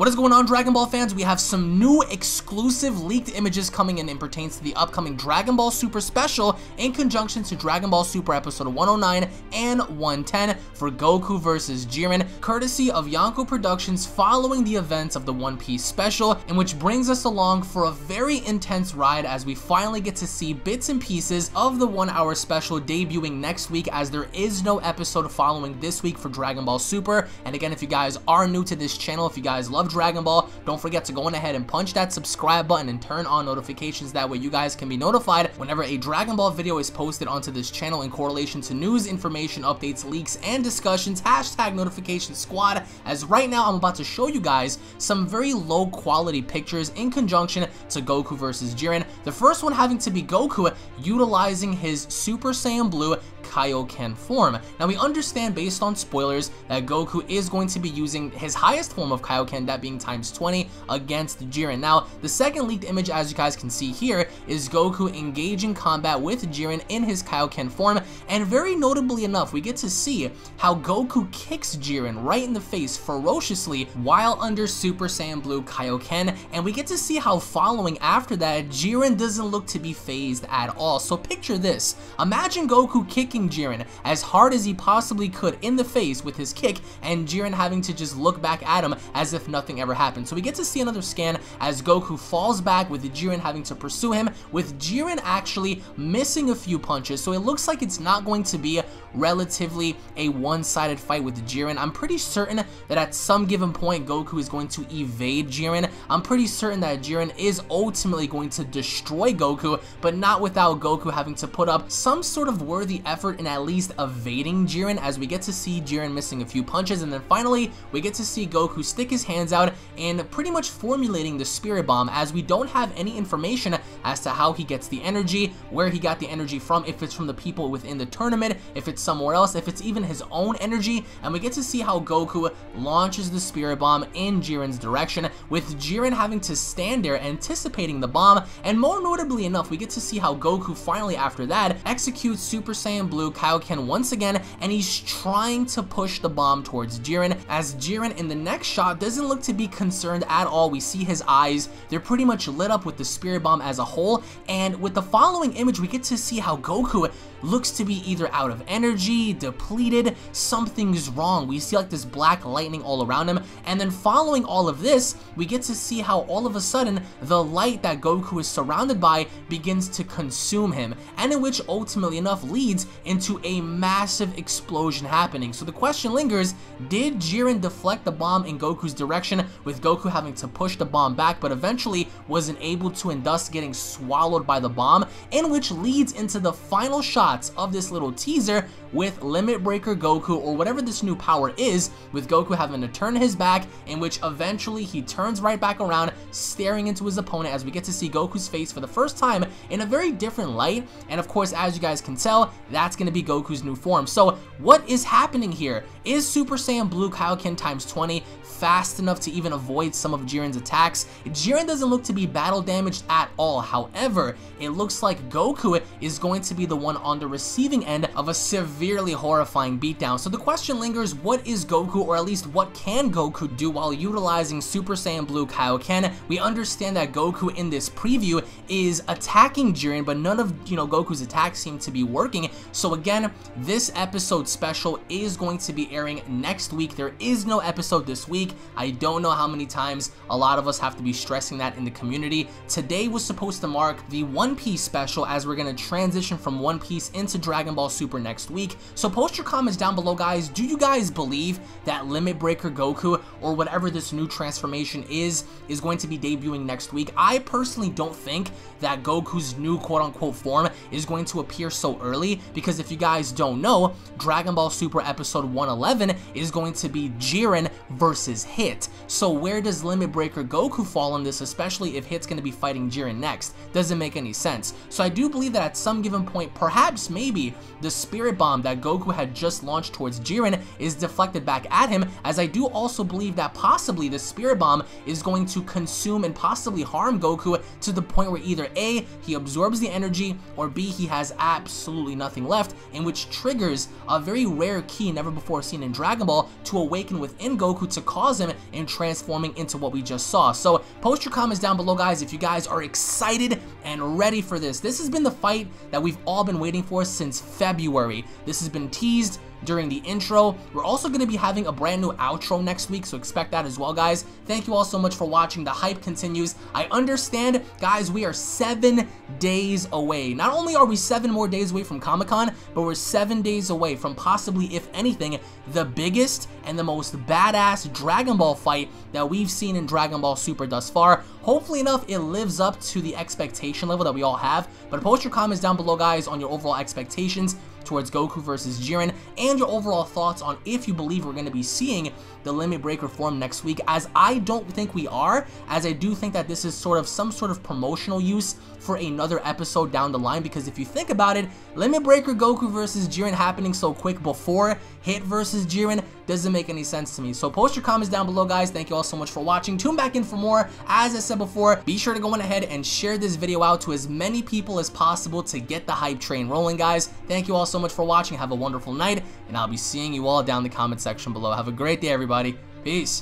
What is going on, Dragon Ball fans? We have some new exclusive leaked images coming in pertains to the upcoming Dragon Ball Super special in conjunction to Dragon Ball Super episode 109 and 110 for Goku vs. Jiren, courtesy of Yonko Productions following the events of the One Piece special, and which brings us along for a very intense ride as we finally get to see bits and pieces of the 1 hour special debuting next week, as there is no episode following this week for Dragon Ball Super. And again, if you guys are new to this channel, if you guys love Dragon Ball, don't forget to go on ahead and punch that subscribe button and turn on notifications. That way you guys can be notified whenever a Dragon Ball video is posted onto this channel in correlation to news, information, updates, leaks, and discussions. Hashtag notification squad, as right now I'm about to show you guys some very low quality pictures in conjunction to Goku versus Jiren. The first one having to be Goku utilizing his Super Saiyan Blue Kaioken form. Now we understand based on spoilers that Goku is going to be using his highest form of Kaioken, that being times 20, against Jiren. Now the second leaked image, as you guys can see here, is Goku engaging combat with Jiren in his Kaioken form, and very notably enough, we get to see how Goku kicks Jiren right in the face ferociously while under Super Saiyan Blue Kaioken, and we get to see how following after that, Jiren doesn't look to be phased at all. So picture this, imagine Goku kicking Jiren as hard as he possibly could in the face with his kick, and Jiren having to just look back at him as if nothing ever happened. So we get to see another scan as Goku falls back with Jiren having to pursue him, with Jiren actually missing a few punches. So it looks like it's not going to be relatively a one-sided fight with Jiren. I'm pretty certain that at some given point Goku is going to evade Jiren. I'm pretty certain that Jiren is ultimately going to destroy Goku, but not without Goku having to put up some sort of worthy effort in at least evading Jiren, as we get to see Jiren missing a few punches. And then finally we get to see Goku stick his hands out and pretty much formulating the Spirit Bomb, as we don't have any information as to how he gets the energy, where he got the energy from, if it's from the people within the tournament, if it's somewhere else, if it's even his own energy. And we get to see how Goku launches the Spirit Bomb in Jiren's direction, with Jiren having to stand there anticipating the bomb. And more notably enough, we get to see how Goku finally after that executes Super Saiyan Blue Kaioken once again, and he's trying to push the bomb towards Jiren, as Jiren in the next shot doesn't look to be concerned at all. We see his eyes, they're pretty much lit up with the Spirit Bomb as a whole. And with the following image, we get to see how Goku looks to be either out of energy, depleted, something's wrong. We see like this black lightning all around him, and then following all of this, we get to see how all of a sudden the light that Goku is surrounded by begins to consume him, and in which ultimately enough leads into a massive explosion happening. So the question lingers, did Jiren deflect the bomb in Goku's direction, with Goku having to push the bomb back, but eventually wasn't able to, and thus getting swallowed by the bomb, in which leads into the final shots of this little teaser with Limit Breaker Goku, or whatever this new power is, with Goku having to turn his back, in which eventually he turns right back around, staring into his opponent, as we get to see Goku's face for the first time in a very different light. And of course, as you guys can tell, that's going to be Goku's new form. So what is happening here? Is Super Saiyan Blue Kaioken times 20 fast enough to even avoid some of Jiren's attacks? Jiren doesn't look to be battle damaged at all. However, it looks like Goku is going to be the one on the receiving end of a severely horrifying beatdown. So the question lingers, what is Goku, or at least what can Goku do while utilizing Super Saiyan Blue Kaioken? We understand that Goku in this preview is attacking Jiren, but none of Goku's attacks seem to be working. So again, this episode special is going to be airing next week. There is no episode this week. I don't know how many times a lot of us have to be stressing that in the community. Today was supposed to mark the One Piece special, as we're going to transition from One Piece into Dragon Ball Super next week. So post your comments down below, guys. Do you guys believe that Limit Breaker Goku, or whatever this new transformation is going to be debuting next week? I personally don't think that Goku's new quote-unquote form is going to appear so early, because if you guys don't know, Dragon Ball Super episode 111 is going to be Jiren versus Hit. So where does Limit Breaker Goku fall on this, especially if Hit's going to be fighting Jiren next? next doesn't make any sense. So I do believe that at some given point, perhaps maybe the Spirit Bomb that Goku had just launched towards Jiren is deflected back at him, as I do also believe that possibly the Spirit Bomb is going to consume and possibly harm Goku to the point where either A, he absorbs the energy, or B, he has absolutely nothing left, in which triggers a very rare key never before seen in Dragon Ball to awaken within Goku to cause him in transforming into what we just saw. So post your comments down below, guys, if you guys are excited and ready for this. This has been the fight that we've all been waiting for since February. This has been teased during the intro. We're also going to be having a brand new outro next week, so expect that as well, guys. Thank you all so much for watching. The hype continues. I understand, guys, we are 7 days away. Not only are we 7 more days away from Comic-Con, but we're 7 days away from possibly, if anything, the biggest and the most badass Dragon Ball fight that we've seen in Dragon Ball Super thus far. Hopefully enough, it lives up to the expectation level that we all have. But post your comments down below, guys, on your overall expectations towards Goku versus Jiren, and your overall thoughts on if you believe we're going to be seeing the Limit Breaker form next week, as I don't think we are, as I do think that this is some sort of promotional use for another episode down the line, because if you think about it, Limit Breaker Goku versus Jiren happening so quick before Hit versus Jiren doesn't make any sense to me. So post your comments down below, guys. Thank you all so much for watching. Tune back in for more. As I said before, be sure to go on ahead and share this video out to as many people as possible to get the hype train rolling, guys. Thank you all so much for watching. Have a wonderful night, and I'll be seeing you all down in the comment section below. Have a great day, everybody. Peace.